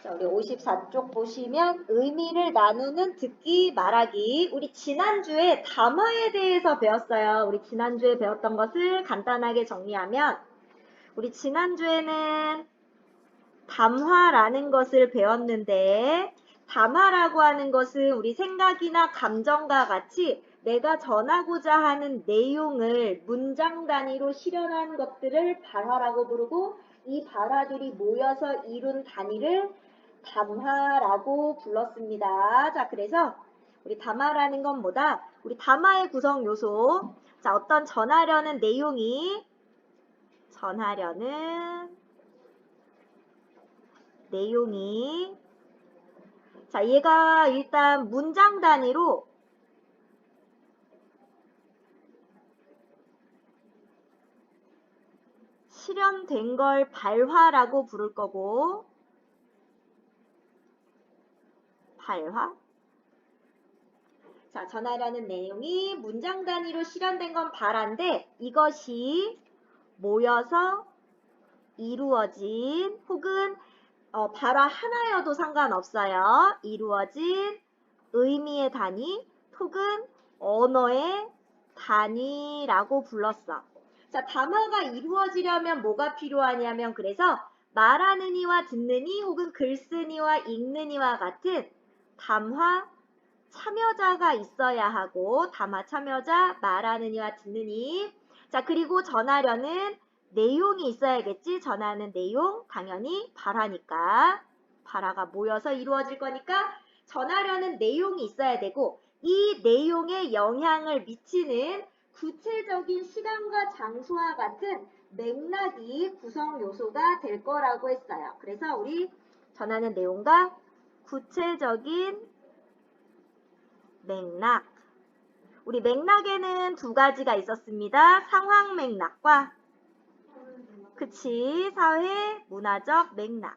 자, 우리 54쪽 보시면 의미를 나누는 듣기 말하기. 우리 지난주에 담화에 대해서 배웠어요. 우리 지난주에 배웠던 것을 간단하게 정리하면 우리 지난주에는 담화라는 것을 배웠는데 담화라고 하는 것은 우리 생각이나 감정과 같이 내가 전하고자 하는 내용을 문장 단위로 실현한 것들을 발화라고 부르고 이 발화들이 모여서 이룬 단위를 담화라고 불렀습니다. 자, 그래서 우리 담화라는 건 뭐다? 우리 담화의 구성 요소. 자, 어떤 전하려는 내용이 자, 얘가 일단 문장 단위로 실현된 걸 발화라고 부를 거고, 발화. 자, 전하려는 내용이 문장 단위로 실현된 건 발화인데 이것이 모여서 이루어진 혹은 발화 하나여도 상관없어요. 이루어진 의미의 단위 혹은 언어의 단위라고 불렀어. 자, 담화가 이루어지려면 뭐가 필요하냐면 그래서 말하는 이와 듣는 이 혹은 글 쓰는 이와 읽는 이와 같은 담화 참여자가 있어야 하고 담화 참여자, 말하는 이와 듣는 이. 자, 그리고 전하려는 내용이 있어야겠지. 전하는 내용 당연히 발화니까. 발화가 모여서 이루어질 거니까 전하려는 내용이 있어야 되고 이 내용에 영향을 미치는 구체적인 시간과 장소와 같은 맥락이 구성 요소가 될 거라고 했어요. 그래서 우리 전하는 내용과 구체적인 맥락. 우리 맥락에는 두 가지가 있었습니다. 상황 맥락과 사회 문화적 맥락.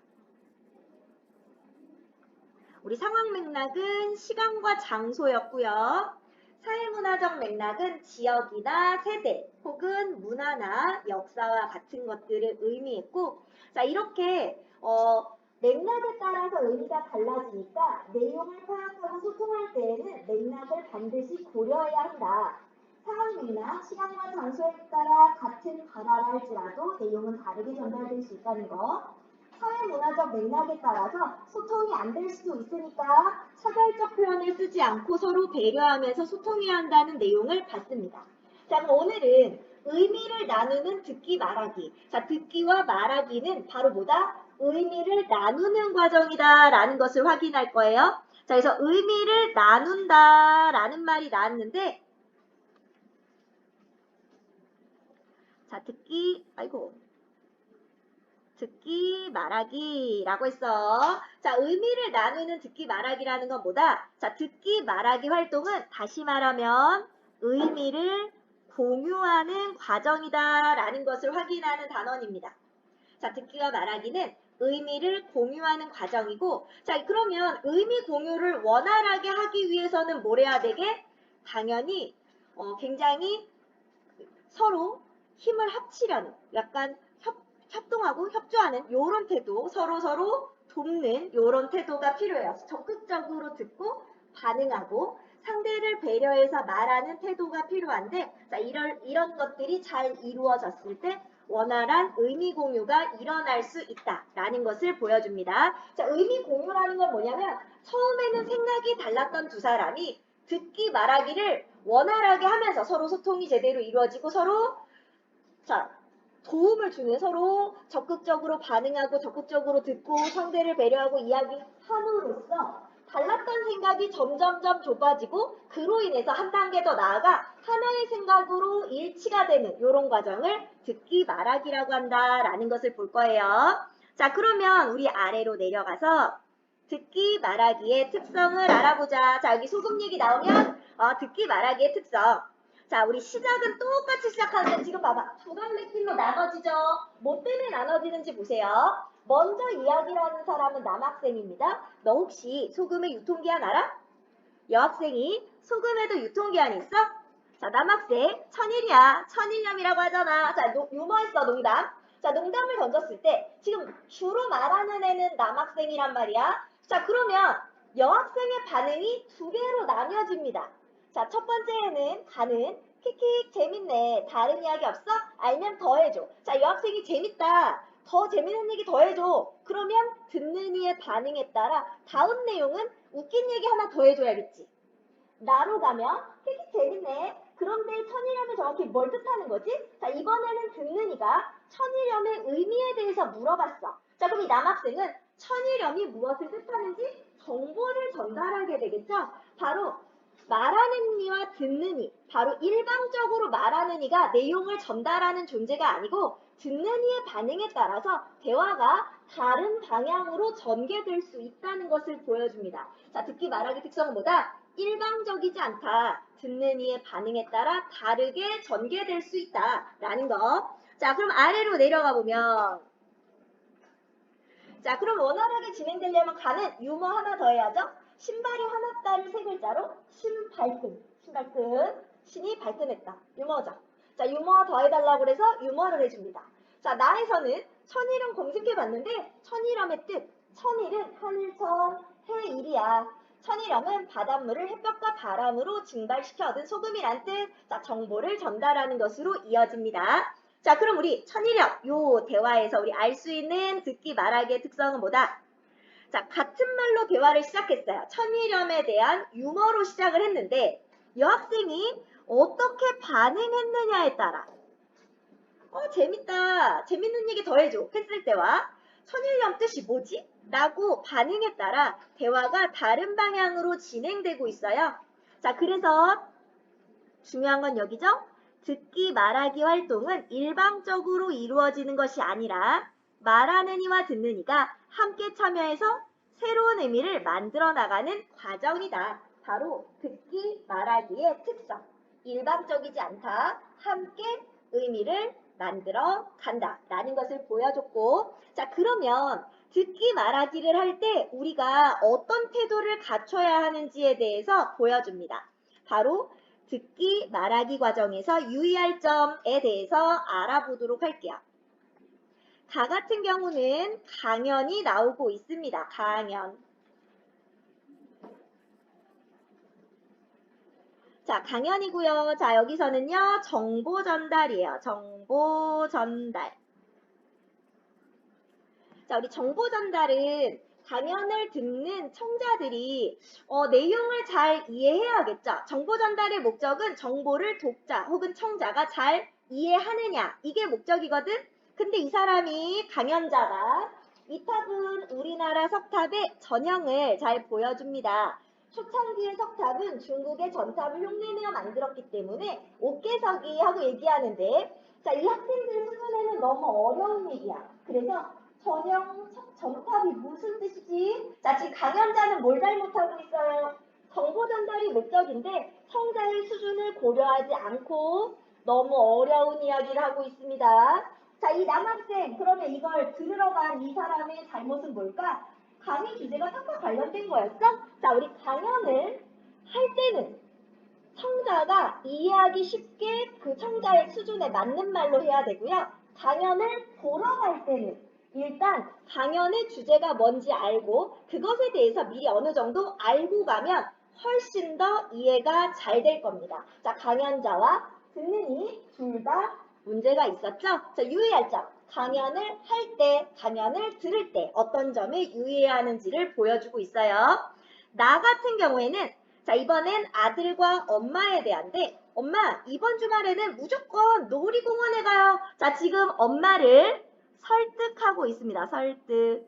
우리 상황 맥락은 시간과 장소였고요. 사회문화적 맥락은 지역이나 세대 혹은 문화나 역사와 같은 것들을 의미했고 자 이렇게 맥락에 따라서 의미가 달라지니까 내용을 파악하고 소통할 때에는 맥락을 반드시 고려해야 한다. 상황 맥락, 시간과 장소에 따라 같은 발화를 할지라도 내용은 다르게 전달될 수 있다는 거. 사회문화적 맥락에 따라서 소통이 안 될 수도 있으니까 차별적 표현을 쓰지 않고 서로 배려하면서 소통해야 한다는 내용을 봤습니다. 자, 그럼 오늘은 의미를 나누는 듣기 말하기. 자, 듣기와 말하기는 바로 뭐다? 의미를 나누는 과정이다 라는 것을 확인할 거예요. 자, 그래서 의미를 나눈다 라는 말이 나왔는데 자, 듣기 말하기라고 했어. 자, 의미를 나누는 듣기 말하기라는 건 뭐다? 자, 듣기 말하기 활동은 다시 말하면 의미를 공유하는 과정이다 라는 것을 확인하는 단원입니다. 자, 듣기와 말하기는 의미를 공유하는 과정이고 자, 그러면 의미 공유를 원활하게 하기 위해서는 뭘 해야 되게? 당연히 굉장히 서로 힘을 합치려는 약간 협동하고 협조하는 이런 태도, 서로 돕는 이런 태도가 필요해요. 적극적으로 듣고 반응하고 상대를 배려해서 말하는 태도가 필요한데 자, 이런 것들이 잘 이루어졌을 때 원활한 의미 공유가 일어날 수 있다라는 것을 보여줍니다. 자, 의미 공유라는 건 뭐냐면 처음에는 생각이 달랐던 두 사람이 듣기 말하기를 원활하게 하면서 서로 소통이 제대로 이루어지고 서로 도움을 주는 서로 적극적으로 반응하고 적극적으로 듣고 상대를 배려하고 이야기함으로써 달랐던 생각이 점점점 좁아지고 그로 인해서 한 단계 더 나아가 하나의 생각으로 일치가 되는 이런 과정을 듣기 말하기라고 한다라는 것을 볼 거예요. 자, 그러면 우리 아래로 내려가서 듣기 말하기의 특성을 알아보자. 자, 여기 소금 얘기 나오면 듣기 말하기의 특성. 자, 우리 시작은 똑같이 시작하는데 지금 봐봐. 두 갈래 길로 나눠지죠. 뭐 때문에 나눠지는지 보세요. 먼저 이야기를 하는 사람은 남학생입니다. 너 혹시 소금의 유통기한 알아? 여학생이 소금에도 유통기한 있어? 자, 남학생 천일이야. 천일염이라고 하잖아. 자, 유머했어 농담. 자, 농담을 던졌을 때 지금 주로 말하는 애는 남학생이란 말이야. 자, 그러면 여학생의 반응이 두 개로 나뉘어집니다. 자, 첫 번째에는 가는 킥킥 재밌네. 다른 이야기 없어? 알면 더 해줘. 자, 여학생이 재밌다. 더 재밌는 얘기 더 해줘. 그러면 듣는 이의 반응에 따라 다음 내용은 웃긴 얘기 하나 더 해줘야겠지. 나로 가면 킥킥 재밌네. 그런데 천일염이 정확히 뭘 뜻하는 거지? 자, 이번에는 듣는 이가 천일염의 의미에 대해서 물어봤어. 자, 그럼 이 남학생은 천일염이 무엇을 뜻하는지 정보를 전달하게 되겠죠? 바로 말하는 이와 듣는 이, 바로 일방적으로 말하는 이가 내용을 전달하는 존재가 아니고 듣는 이의 반응에 따라서 대화가 다른 방향으로 전개될 수 있다는 것을 보여줍니다. 자, 듣기 말하기 특성은 뭐다? 일방적이지 않다. 듣는 이의 반응에 따라 다르게 전개될 수 있다라는 거. 자, 그럼 아래로 내려가 보면 자, 그럼 원활하게 진행되려면 가는 유머 하나 더 해야죠. 신발이 화났다를 세 글자로 신발끈. 신이 발끈했다. 유머죠. 자, 유머 더 해달라고 그래서 유머를 해줍니다. 자, 나에서는 천일염 검색해봤는데 천일염의 뜻. 천일은 하늘천, 해일이야. 천일염은 바닷물을 햇볕과 바람으로 증발시켜 얻은 소금이란 뜻. 자, 정보를 전달하는 것으로 이어집니다. 자, 그럼 우리 천일염 요 대화에서 우리 알 수 있는 듣기 말하기의 특성은 뭐다? 자, 같은 말로 대화를 시작했어요. 천일염에 대한 유머로 시작을 했는데 여학생이 어떻게 반응했느냐에 따라 재밌다. 재밌는 얘기 더 해줘. 했을 때와 천일염 뜻이 뭐지? 라고 반응에 따라 대화가 다른 방향으로 진행되고 있어요. 자, 그래서 중요한 건 여기죠? 듣기 말하기 활동은 일방적으로 이루어지는 것이 아니라 말하는 이와 듣는 이가 함께 참여해서 새로운 의미를 만들어 나가는 과정이다. 바로 듣기 말하기의 특성. 일방적이지 않다. 함께 의미를 만들어 간다. 라는 것을 보여줬고, 자, 그러면 듣기 말하기를 할 때 우리가 어떤 태도를 갖춰야 하는지에 대해서 보여줍니다. 바로 듣기 말하기 과정에서 유의할 점에 대해서 알아보도록 할게요. 가 같은 경우는 강연이 나오고 있습니다. 강연. 자, 강연이고요. 자, 여기서는요. 정보 전달이에요. 정보 전달. 자, 우리 정보 전달은 강연을 듣는 청자들이 내용을 잘 이해해야겠죠. 정보 전달의 목적은 정보를 독자 혹은 청자가 잘 이해하느냐. 이게 목적이거든. 근데 이 사람이 강연자가 이 탑은 우리나라 석탑의 전형을 잘 보여줍니다. 초창기의 석탑은 중국의 전탑을 흉내내어 만들었기 때문에 옥계석이 하고 얘기하는데 자, 이 학생들 수준에는 너무 어려운 얘기야. 그래서 전형 전탑이 무슨 뜻이지? 자, 지금 강연자는 뭘 잘못하고 있어요? 정보 전달이 목적인데 청자의 수준을 고려하지 않고 너무 어려운 이야기를 하고 있습니다. 자, 이 남학생 그러면 이걸 들으러 간 이 사람의 잘못은 뭘까? 강의 주제가 탑과 관련된 거였어? 자, 우리 강연을 할 때는 청자가 이해하기 쉽게 그 청자의 수준에 맞는 말로 해야 되고요. 강연을 보러 갈 때는 일단 강연의 주제가 뭔지 알고 그것에 대해서 미리 어느 정도 알고 가면 훨씬 더 이해가 잘 될 겁니다. 자, 강연자와 듣는 이 둘 다 문제가 있었죠? 자, 유의할 점. 강연을 할 때, 강연을 들을 때 어떤 점에 유의해야 하는지를 보여주고 있어요. 나 같은 경우에는 자, 이번엔 아들과 엄마에 대한데 엄마, 이번 주말에는 무조건 놀이공원에 가요. 자, 지금 엄마를 설득하고 있습니다. 설득.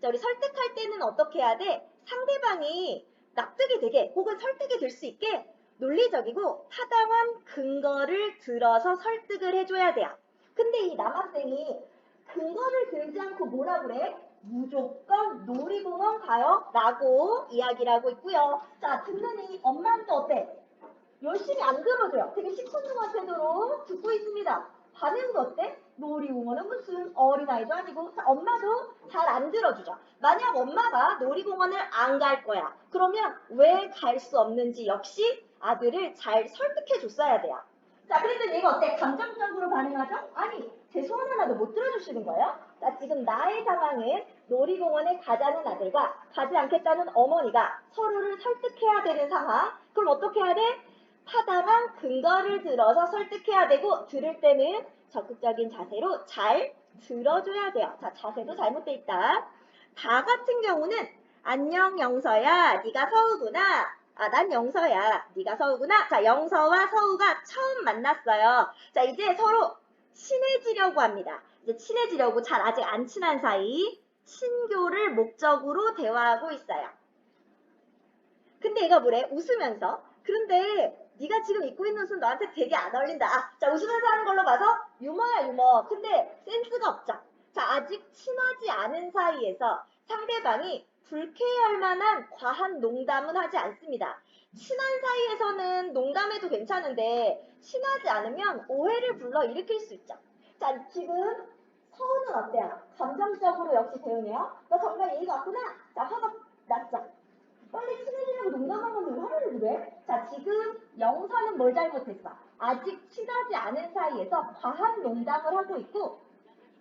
자, 우리 설득할 때는 어떻게 해야 돼? 상대방이 납득이 되게 혹은 설득이 될 수 있게 논리적이고 타당한 근거를 들어서 설득을 해줘야 돼요. 근데 이 남학생이 근거를 들지 않고 뭐라 그래? 무조건 놀이공원 가요? 라고 이야기를 하고 있고요. 자, 듣는 이 엄마는 또 어때? 열심히 안 들어줘요. 되게 시큰둥한 태도로 듣고 있습니다. 반응도 어때? 놀이공원은 무슨 어린아이도 아니고 자, 엄마도 잘 안 들어주죠. 만약 엄마가 놀이공원을 안 갈 거야. 그러면 왜 갈 수 없는지 역시 아들을 잘 설득해 줬어야 돼요. 자, 그래도 얘가 어때? 감정적으로 반응하죠? 아니, 제 소원 하나도 못 들어주시는 거예요? 자, 지금 나의 상황은 놀이공원에 가자는 아들과 가지 않겠다는 어머니가 서로를 설득해야 되는 상황. 그럼 어떻게 해야 돼? 타당한 근거를 들어서 설득해야 되고, 들을 때는 적극적인 자세로 잘 들어줘야 돼요. 자, 자세도 잘못돼 있다. 다 같은 경우는 안녕 영서야, 네가 서우구나. 아, 난 영서야, 네가 서우구나. 자, 영서와 서우가 처음 만났어요. 자, 이제 서로 친해지려고 합니다. 이제 친해지려고 잘 아직 안 친한 사이 친교를 목적으로 대화하고 있어요. 근데 얘가 뭐래? 웃으면서. 그런데 네가 지금 입고 있는 옷은 너한테 되게 안 어울린다. 아, 자, 웃으면서 하는 걸로 봐서 유머야, 유머. 근데 센스가 없죠. 자, 아직 친하지 않은 사이에서 상대방이 불쾌할 만한 과한 농담은 하지 않습니다. 친한 사이에서는 농담해도 괜찮은데 친하지 않으면 오해를 불러일으킬 수 있죠. 자, 지금 서우는 어때요? 감정적으로 역시 대응해요. 너 정말 예의가 없구나. 자, 화가 났죠. 빨리 친해지려고 농담한 건데 왜 화를 그래? 자, 지금 영서는 뭘 잘못했어? 아직 친하지 않은 사이에서 과한 농담을 하고 있고,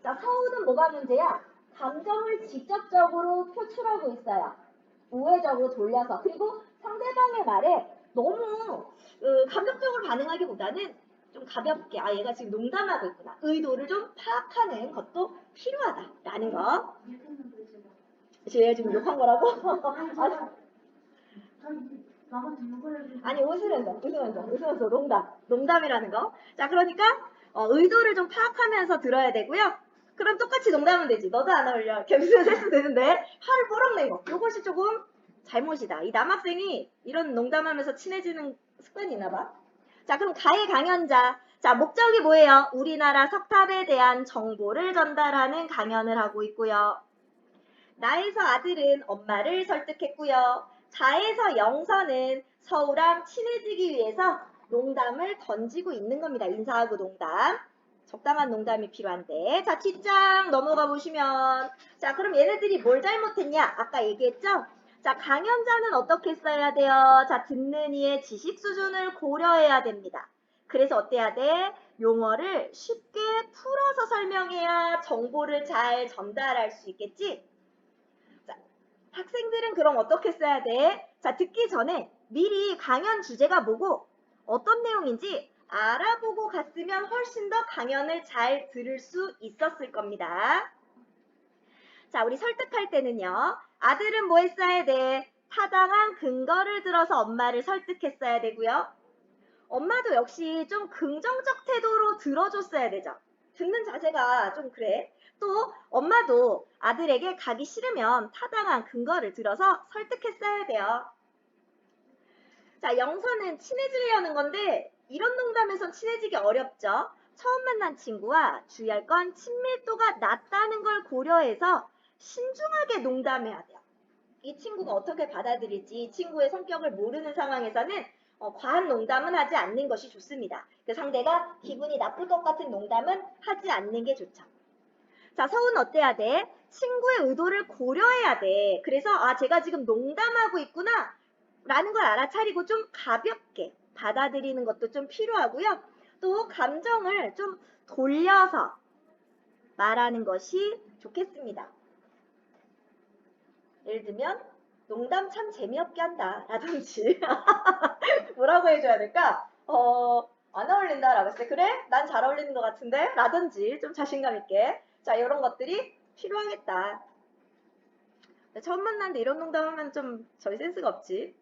자, 서우는 뭐가 문제야? 감정을 직접적으로 표출하고 있어요. 우회적으로 돌려서. 그리고 상대방의 말에 너무 감정적으로 반응하기보다는 좀 가볍게, 아, 얘가 지금 농담하고 있구나. 의도를 좀 파악하는 것도 필요하다라는 거. 얘 지금 욕한 거라고? 아니, 웃으면서 농담이라는 거. 자, 그러니까 의도를 좀 파악하면서 들어야 되고요. 그럼 똑같이 농담하면 되지. 너도 안 어울려. 이렇게 웃으면서 했으면 되는데 화를 뽀록 내고. 이것이 조금 잘못이다. 이 남학생이 이런 농담하면서 친해지는 습관이 있나 봐. 자, 그럼 가해 강연자. 자, 목적이 뭐예요? 우리나라 석탑에 대한 정보를 전달하는 강연을 하고 있고요. 나에서 아들은 엄마를 설득했고요. 자에서 영서는 서우랑 친해지기 위해서 농담을 던지고 있는 겁니다. 인사하고 농담. 적당한 농담이 필요한데. 자, 뒷장 넘어가 보시면. 자, 그럼 얘네들이 뭘 잘못했냐? 아까 얘기했죠? 자, 강연자는 어떻게 써야 돼요? 자, 듣는 이의 지식 수준을 고려해야 됩니다. 그래서 어때야 돼? 용어를 쉽게 풀어서 설명해야 정보를 잘 전달할 수 있겠지? 학생들은 그럼 어떻게 써야 돼? 자, 듣기 전에 미리 강연 주제가 뭐고 어떤 내용인지 알아보고 갔으면 훨씬 더 강연을 잘 들을 수 있었을 겁니다. 자, 우리 설득할 때는요. 아들은 뭐 했어야 돼? 타당한 근거를 들어서 엄마를 설득했어야 되고요. 엄마도 역시 좀 긍정적 태도로 들어줬어야 되죠. 듣는 자세가 좀 그래. 또 엄마도 아들에게 가기 싫으면 타당한 근거를 들어서 설득했어야 돼요. 자, 영서는 친해지려는 건데 이런 농담에선 친해지기 어렵죠. 처음 만난 친구와 주의할 건 친밀도가 낮다는 걸 고려해서 신중하게 농담해야 돼요. 이 친구가 어떻게 받아들일지 이 친구의 성격을 모르는 상황에서는 과한 농담은 하지 않는 것이 좋습니다. 그 상대가 기분이 나쁠 것 같은 농담은 하지 않는 게 좋죠. 자, 서우는 어때야 돼? 친구의 의도를 고려해야 돼. 그래서 아, 제가 지금 농담하고 있구나 라는 걸 알아차리고 좀 가볍게 받아들이는 것도 좀 필요하고요. 또 감정을 좀 돌려서 말하는 것이 좋겠습니다. 예를 들면 농담 참 재미없게 한다 라든지 뭐라고 해줘야 될까? 안 어울린다 라고 했을 때 그래? 난 잘 어울리는 것 같은데? 라든지 좀 자신감 있게. 자, 이런 것들이 필요하겠다. 처음 만났는데 이런 농담하면 좀 저희 센스가 없지.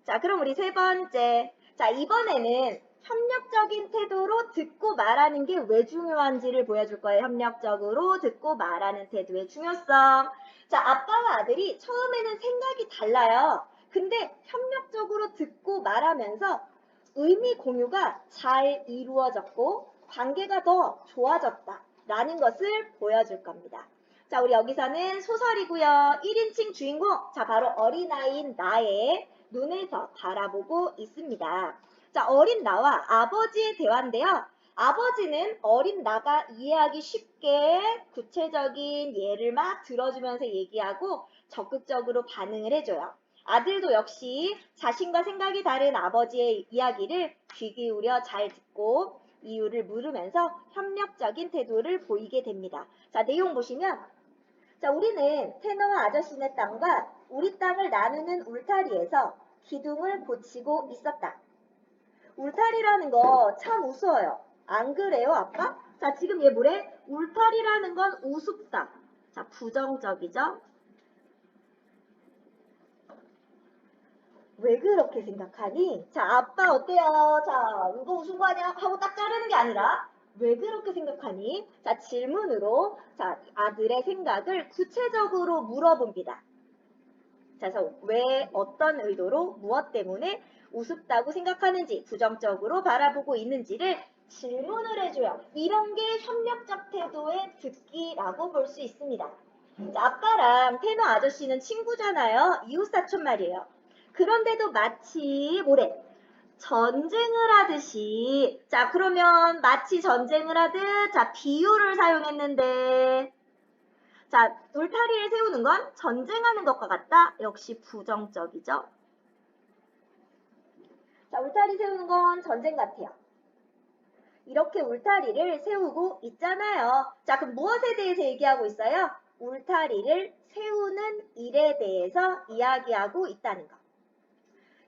자, 그럼 우리 세 번째. 자, 이번에는 협력적인 태도로 듣고 말하는 게 왜 중요한지를 보여줄 거예요. 협력적으로 듣고 말하는 태도의 중요성. 자, 아빠와 아들이 처음에는 생각이 달라요. 근데 협력적으로 듣고 말하면서 의미 공유가 잘 이루어졌고 관계가 더 좋아졌다라는 것을 보여줄 겁니다. 자, 우리 여기서는 소설이고요. 1인칭 주인공, 자, 바로 어린아이인 나의 눈에서 바라보고 있습니다. 자, 어린 나와 아버지의 대화인데요. 아버지는 어린 나가 이해하기 쉽게 구체적인 예를 막 들어주면서 얘기하고 적극적으로 반응을 해줘요. 아들도 역시 자신과 생각이 다른 아버지의 이야기를 귀 기울여 잘 듣고 이유를 물으면서 협력적인 태도를 보이게 됩니다. 자, 내용 보시면 자, 우리는 테너와 아저씨네 땅과 우리 땅을 나누는 울타리에서 기둥을 고치고 있었다. 울타리라는 거 참 우스워요. 안 그래요, 아빠? 자, 지금 얘 뭐래? 울타리라는 건 우습다. 자, 부정적이죠? 왜 그렇게 생각하니? 자, 아빠 어때요? 자, 이거 웃은 거 아니야? 하고 딱 자르는 게 아니라 왜 그렇게 생각하니? 자, 질문으로 자, 아들의 생각을 구체적으로 물어봅니다. 자, 그래서 왜 어떤 의도로 무엇 때문에 우습다고 생각하는지 부정적으로 바라보고 있는지를 질문을 해줘요. 이런 게 협력적 태도의 듣기라고 볼 수 있습니다. 자, 아빠랑 테너 아저씨는 친구잖아요. 이웃사촌 말이에요. 그런데도 마치 뭐래? 전쟁을 하듯이 자 그러면 마치 전쟁을 하듯 자 비유를 사용했는데 자 울타리를 세우는 건 전쟁하는 것과 같다? 역시 부정적이죠. 자 울타리 세우는 건 전쟁 같아요. 이렇게 울타리를 세우고 있잖아요. 자 그럼 무엇에 대해서 얘기하고 있어요? 울타리를 세우는 일에 대해서 이야기하고 있다는 것.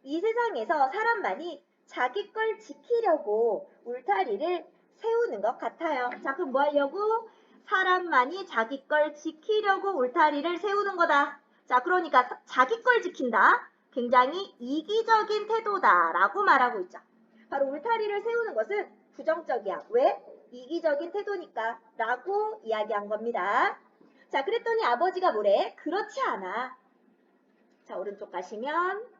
이 세상에서 사람만이 자기 걸 지키려고 울타리를 세우는 것 같아요. 자, 그럼 뭐 하려고? 사람만이 자기 걸 지키려고 울타리를 세우는 거다. 자, 그러니까 자기 걸 지킨다. 굉장히 이기적인 태도다라고 말하고 있죠. 바로 울타리를 세우는 것은 부정적이야. 왜? 이기적인 태도니까 라고 이야기한 겁니다. 자, 그랬더니 아버지가 뭐래? 그렇지 않아. 자, 오른쪽 가시면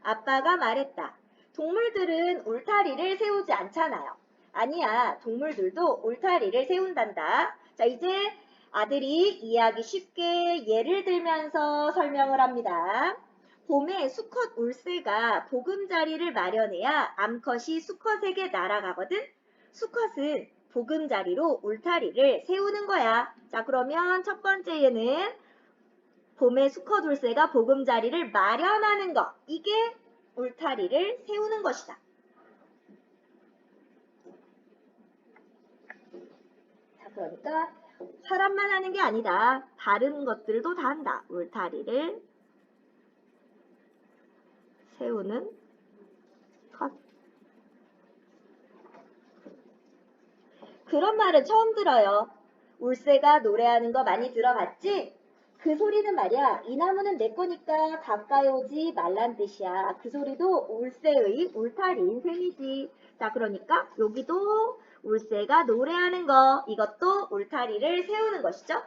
아빠가 말했다. 동물들은 울타리를 세우지 않잖아요. 아니야, 동물들도 울타리를 세운단다. 자, 이제 아들이 이해하기 쉽게 예를 들면서 설명을 합니다. 봄에 수컷 울새가 보금자리를 마련해야 암컷이 수컷에게 날아가거든. 수컷은 보금자리로 울타리를 세우는 거야. 자, 그러면 첫 번째에는 봄에 수컷 울새가 보금자리를 마련하는 것. 이게 울타리를 세우는 것이다. 자, 그러니까 사람만 하는 게 아니다. 다른 것들도 다 한다. 울타리를 세우는 것. 그런 말은 처음 들어요. 울새가 노래하는 거 많이 들어봤지? 그 소리는 말이야. 이 나무는 내 거니까 가까이 오지 말란 뜻이야. 그 소리도 울새의 울타리인 셈이지. 자, 그러니까 여기도 울새가 노래하는 거. 이것도 울타리를 세우는 것이죠.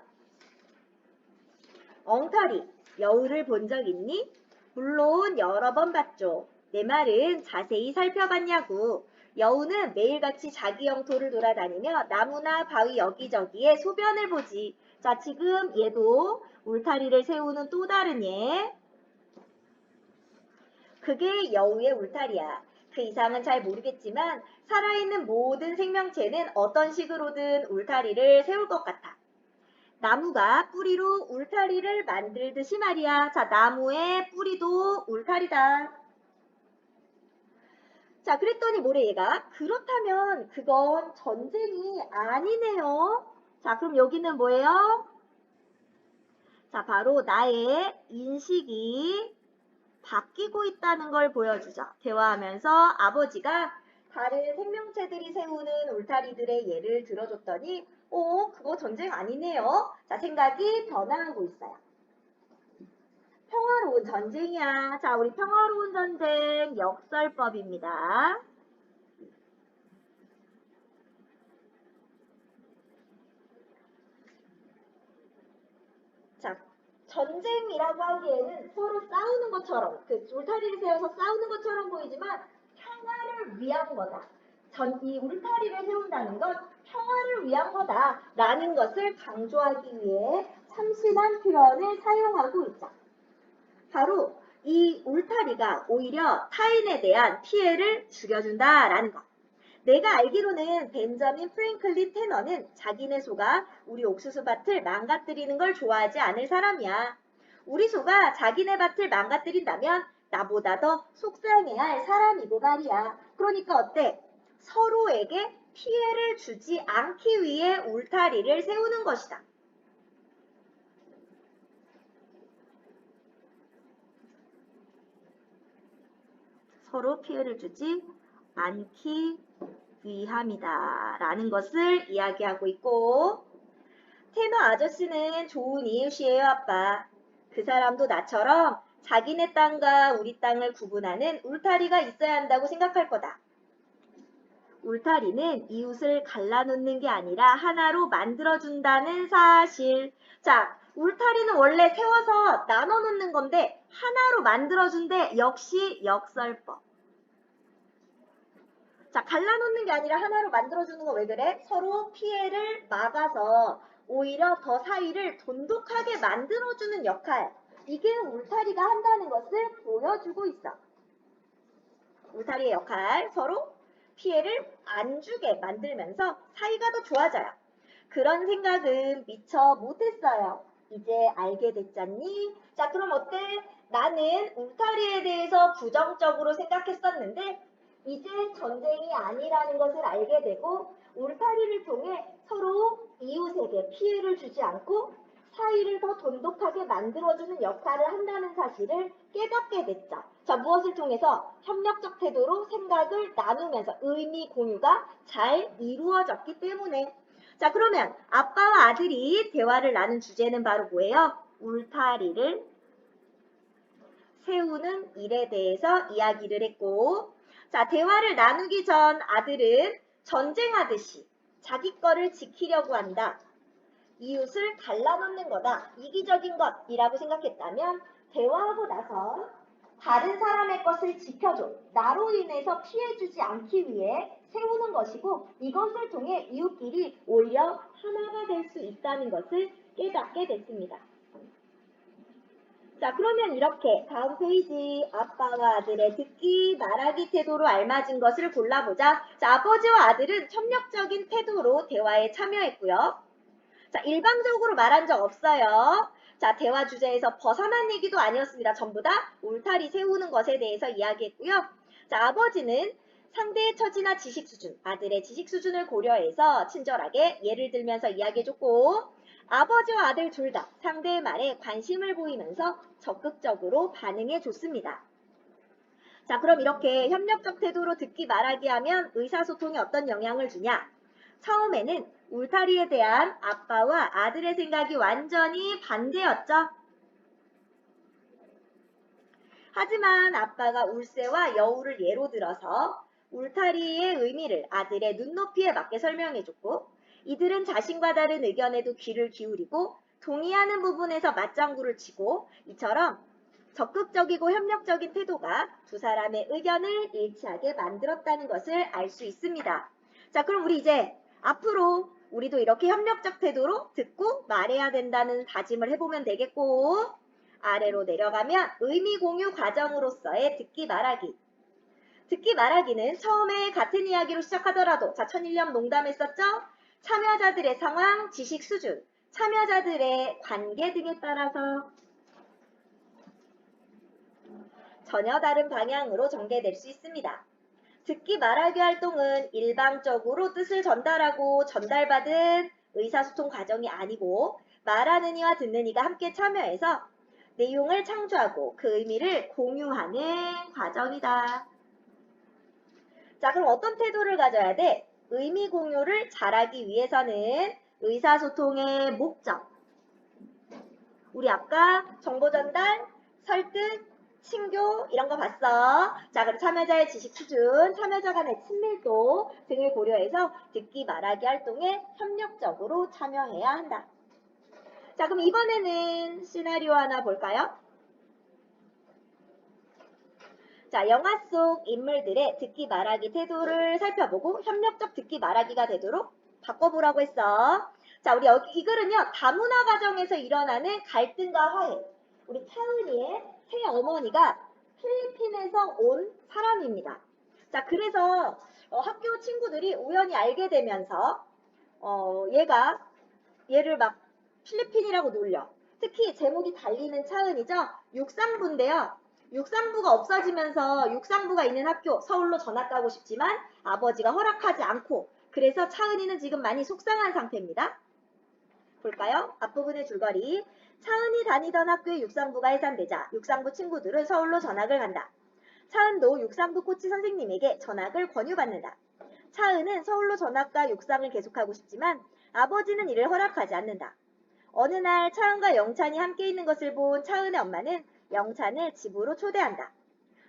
엉터리, 여우를 본 적 있니? 물론 여러 번 봤죠. 내 말은 자세히 살펴봤냐고. 여우는 매일같이 자기 영토를 돌아다니며 나무나 바위 여기저기에 소변을 보지. 자, 지금 얘도 울타리를 세우는 또 다른 예. 그게 여우의 울타리야. 그 이상은 잘 모르겠지만 살아있는 모든 생명체는 어떤 식으로든 울타리를 세울 것 같아. 나무가 뿌리로 울타리를 만들듯이 말이야. 자, 나무의 뿌리도 울타리다. 자, 그랬더니 뭐래 얘가? 그렇다면 그건 전쟁이 아니네요. 자, 그럼 여기는 뭐예요? 자, 바로 나의 인식이 바뀌고 있다는 걸 보여주죠. 대화하면서 아버지가 다른 생명체들이 세우는 울타리들의 예를 들어줬더니 그거 전쟁 아니네요. 자, 생각이 변화하고 있어요. 평화로운 전쟁이야. 자, 우리 평화로운 전쟁 역설법입니다. 자, 전쟁이라고 하기에는 서로 싸우는 것처럼, 그 울타리를 세워서 싸우는 것처럼 보이지만 평화를 위한 거다. 이 울타리를 세운다는 건 평화를 위한 거다. 라는 것을 강조하기 위해 참신한 표현을 사용하고 있죠. 바로 이 울타리가 오히려 타인에 대한 피해를 줄여준다라는 것. 내가 알기로는 벤저민 프랭클린 테너는 자기네 소가 우리 옥수수 밭을 망가뜨리는 걸 좋아하지 않을 사람이야. 우리 소가 자기네 밭을 망가뜨린다면 나보다 더 속상해야 할 사람이고 말이야. 그러니까 어때? 서로에게 피해를 주지 않기 위해 울타리를 세우는 것이다. 서로 피해를 주지 않기 위함이다 라는 것을 이야기하고 있고, 테너 아저씨는 좋은 이웃이에요, 아빠. 그 사람도 나처럼 자기네 땅과 우리 땅을 구분하는 울타리가 있어야 한다고 생각할 거다. 울타리는 이웃을 갈라놓는 게 아니라 하나로 만들어준다는 사실. 자, 울타리는 원래 세워서 나눠놓는 건데 하나로 만들어준대. 역시 역설법. 자, 갈라놓는 게 아니라 하나로 만들어주는 거 왜 그래? 서로 피해를 막아서 오히려 더 사이를 돈독하게 만들어주는 역할. 이게 울타리가 한다는 것을 보여주고 있어. 울타리의 역할, 서로 피해를 안 주게 만들면서 사이가 더 좋아져요. 그런 생각은 미처 못했어요. 이제 알게 됐잖니? 자, 그럼 어때? 나는 울타리에 대해서 부정적으로 생각했었는데 이제 전쟁이 아니라는 것을 알게 되고 울타리를 통해 서로 이웃에게 피해를 주지 않고 사이를 더 돈독하게 만들어주는 역할을 한다는 사실을 깨닫게 됐죠. 자, 무엇을 통해서? 협력적 태도로 생각을 나누면서 의미 공유가 잘 이루어졌기 때문에. 자, 그러면 아빠와 아들이 대화를 나눈 주제는 바로 뭐예요? 울타리를 세우는 일에 대해서 이야기를 했고, 자, 대화를 나누기 전 아들은 전쟁하듯이 자기 거를 지키려고 한다. 이웃을 갈라놓는 거다. 이기적인 것이라고 생각했다면 대화하고 나서 다른 사람의 것을 지켜줘. 나로 인해서 피해주지 않기 위해 세우는 것이고 이것을 통해 이웃끼리 오히려 하나가 될 수 있다는 것을 깨닫게 됐습니다. 자, 그러면 이렇게 다음 페이지 아빠와 아들의 듣기 말하기 태도로 알맞은 것을 골라보자. 자, 아버지와 아들은 협력적인 태도로 대화에 참여했고요. 자, 일방적으로 말한 적 없어요. 자, 대화 주제에서 벗어난 얘기도 아니었습니다. 전부 다 울타리 세우는 것에 대해서 이야기했고요. 자, 아버지는 상대의 처지나 지식 수준, 아들의 지식 수준을 고려해서 친절하게 예를 들면서 이야기해줬고, 아버지와 아들 둘 다 상대의 말에 관심을 보이면서 적극적으로 반응해줬습니다. 자, 그럼 이렇게 협력적 태도로 듣기 말하기 하면 의사소통에 어떤 영향을 주냐? 처음에는 울타리에 대한 아빠와 아들의 생각이 완전히 반대였죠. 하지만 아빠가 울새와 여우를 예로 들어서 울타리의 의미를 아들의 눈높이에 맞게 설명해줬고, 이들은 자신과 다른 의견에도 귀를 기울이고 동의하는 부분에서 맞장구를 치고, 이처럼 적극적이고 협력적인 태도가 두 사람의 의견을 일치하게 만들었다는 것을 알 수 있습니다. 자, 그럼 우리 이제 앞으로 우리도 이렇게 협력적 태도로 듣고 말해야 된다는 다짐을 해보면 되겠고, 아래로 내려가면 의미 공유 과정으로서의 듣기 말하기. 듣기 말하기는 처음에 같은 이야기로 시작하더라도, 자, 천일염 농담했었죠? 참여자들의 상황, 지식 수준, 참여자들의 관계 등에 따라서 전혀 다른 방향으로 전개될 수 있습니다. 듣기 말하기 활동은 일방적으로 뜻을 전달하고 전달받은 의사소통 과정이 아니고 말하는 이와 듣는 이가 함께 참여해서 내용을 창조하고 그 의미를 공유하는 과정이다. 자, 그럼 어떤 태도를 가져야 돼? 의미 공유를 잘하기 위해서는 의사소통의 목적. 우리 아까 정보 전달, 설득, 친교 이런 거 봤어. 자, 그럼 참여자의 지식 수준, 참여자 간의 친밀도 등을 고려해서 듣기 말하기 활동에 협력적으로 참여해야 한다. 자, 그럼 이번에는 시나리오 하나 볼까요? 자, 영화 속 인물들의 듣기 말하기 태도를 살펴보고 협력적 듣기 말하기가 되도록 바꿔보라고 했어. 자, 우리 여기 이 글은요, 다문화 가정에서 일어나는 갈등과 화해. 우리 차은이의 새 어머니가 필리핀에서 온 사람입니다. 자, 그래서 학교 친구들이 우연히 알게 되면서 얘를 막 필리핀이라고 놀려. 특히 제목이 달리는 차은이죠. 육상부인데요. 육상부가 없어지면서 육상부가 있는 학교 서울로 전학 가고 싶지만 아버지가 허락하지 않고 그래서 차은이는 지금 많이 속상한 상태입니다. 볼까요? 앞부분의 줄거리. 차은이 다니던 학교의 육상부가 해산되자 육상부 친구들은 서울로 전학을 간다. 차은도 육상부 코치 선생님에게 전학을 권유받는다. 차은은 서울로 전학과 육상을 계속하고 싶지만 아버지는 이를 허락하지 않는다. 어느 날 차은과 영찬이 함께 있는 것을 본 차은의 엄마는 영찬을 집으로 초대한다.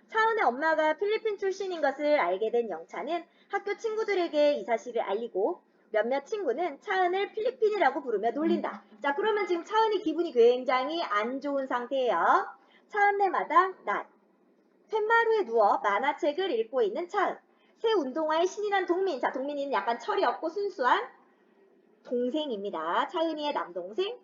차은의 엄마가 필리핀 출신인 것을 알게 된 영찬은 학교 친구들에게 이 사실을 알리고 몇몇 친구는 차은을 필리핀이라고 부르며 놀린다. 자, 그러면 지금 차은이 기분이 굉장히 안 좋은 상태예요. 차은네 마당 낮. 툇마루에 누워 만화책을 읽고 있는 차은. 새 운동화에 신이 난 동민. 자, 동민이는 약간 철이 없고 순수한 동생입니다. 차은이의 남동생.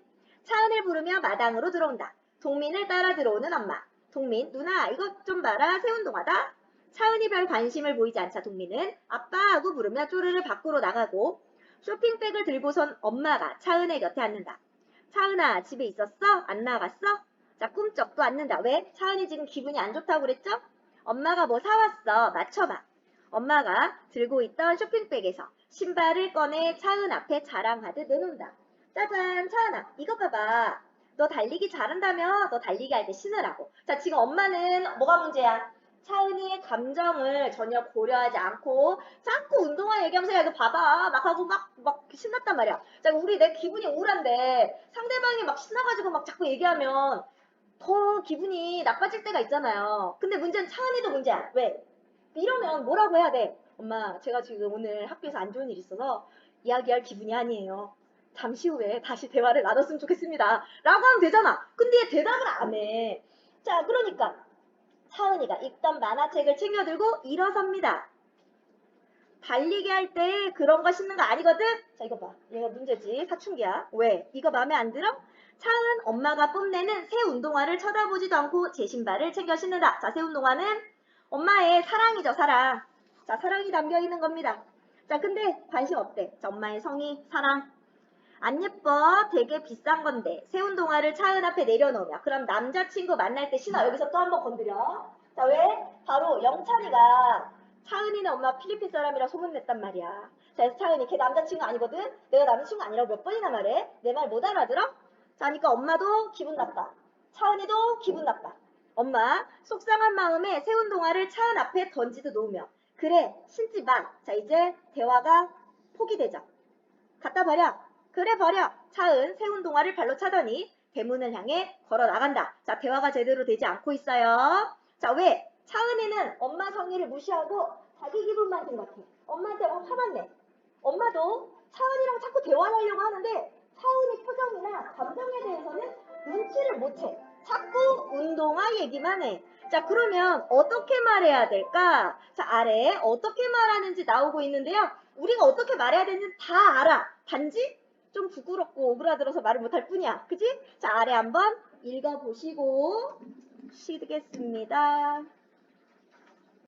차은을 부르며 마당으로 들어온다. 동민을 따라 들어오는 엄마. 동민, 누나 이것 좀 봐라. 새 운동화다. 차은이 별 관심을 보이지 않자 동민은 아빠 하고 부르며 쪼르르 밖으로 나가고 쇼핑백을 들고선 엄마가 차은의 곁에 앉는다. 차은아 집에 있었어? 안 나갔어? 자, 꿈쩍도 않는다. 왜? 차은이 지금 기분이 안 좋다고 그랬죠? 엄마가 뭐 사왔어. 맞춰봐. 엄마가 들고 있던 쇼핑백에서 신발을 꺼내 차은 앞에 자랑하듯 내놓는다. 짜잔, 차은아, 이거 봐봐. 너 달리기 잘한다며? 너 달리기 할 때 신으라고. 자, 지금 엄마는 뭐가 문제야? 차은이의 감정을 전혀 고려하지 않고 자꾸 운동화 얘기하면서 야, 이거 봐봐. 막 하고 막 신났단 말이야. 자, 내 기분이 우울한데 상대방이 막 신나가지고 막 자꾸 얘기하면 더 기분이 나빠질 때가 있잖아요. 근데 문제는 차은이도 문제야. 왜? 이러면 뭐라고 해야 돼? 엄마, 제가 지금 오늘 학교에서 안 좋은 일이 있어서 이야기할 기분이 아니에요. 잠시 후에 다시 대화를 나눴으면 좋겠습니다. 라고 하면 되잖아. 근데 얘 대답을 안 해. 자, 그러니까 차은이가 읽던 만화책을 챙겨들고 일어섭니다. 달리기 할 때 그런 거 신는 거 아니거든? 자, 이거 봐. 얘가 문제지. 사춘기야. 왜? 이거 마음에 안 들어? 차은 엄마가 뽐내는 새 운동화를 쳐다보지도 않고 제 신발을 챙겨 신는다. 자, 새 운동화는 엄마의 사랑이죠, 사랑. 자, 사랑이 담겨 있는 겁니다. 자, 근데 관심 없대. 자, 엄마의 성의, 사랑. 안 예뻐. 되게 비싼 건데. 새 운동화를 차은 앞에 내려놓으며. 그럼 남자친구 만날 때 신어. 여기서 또 한번 건드려. 자, 왜? 바로 영찬이가 차은이는 엄마 필리핀 사람이라 소문냈단 말이야. 자, 그래서 차은이 걔 남자친구 아니거든? 내가 남자친구 아니라고 몇 번이나 말해? 내 말 못 알아들어? 자, 그러니까 엄마도 기분 나빠. 차은이도 기분 나빠. 엄마 속상한 마음에 새 운동화를 차은 앞에 던지듯 놓으며 그래 신지 마. 자, 이제 대화가 포기되죠. 갖다 버려. 그래 버려. 차은 새 운동화를 발로 차더니 대문을 향해 걸어 나간다. 자, 대화가 제대로 되지 않고 있어요. 자, 왜? 차은이는 엄마 성의를 무시하고 자기 기분만 생각해. 엄마한테 막 화났네. 엄마도 차은이랑 자꾸 대화를 하려고 하는데 차은이 표정이나 감정에 대해서는 눈치를 못 채. 자꾸 운동화 얘기만 해. 자, 그러면 어떻게 말해야 될까? 자, 아래에 어떻게 말하는지 나오고 있는데요. 우리가 어떻게 말해야 되는지 다 알아. 단지 좀 부끄럽고 오그라들어서 말을 못할 뿐이야. 그치? 자, 아래 한번 읽어보시고 쉬겠습니다.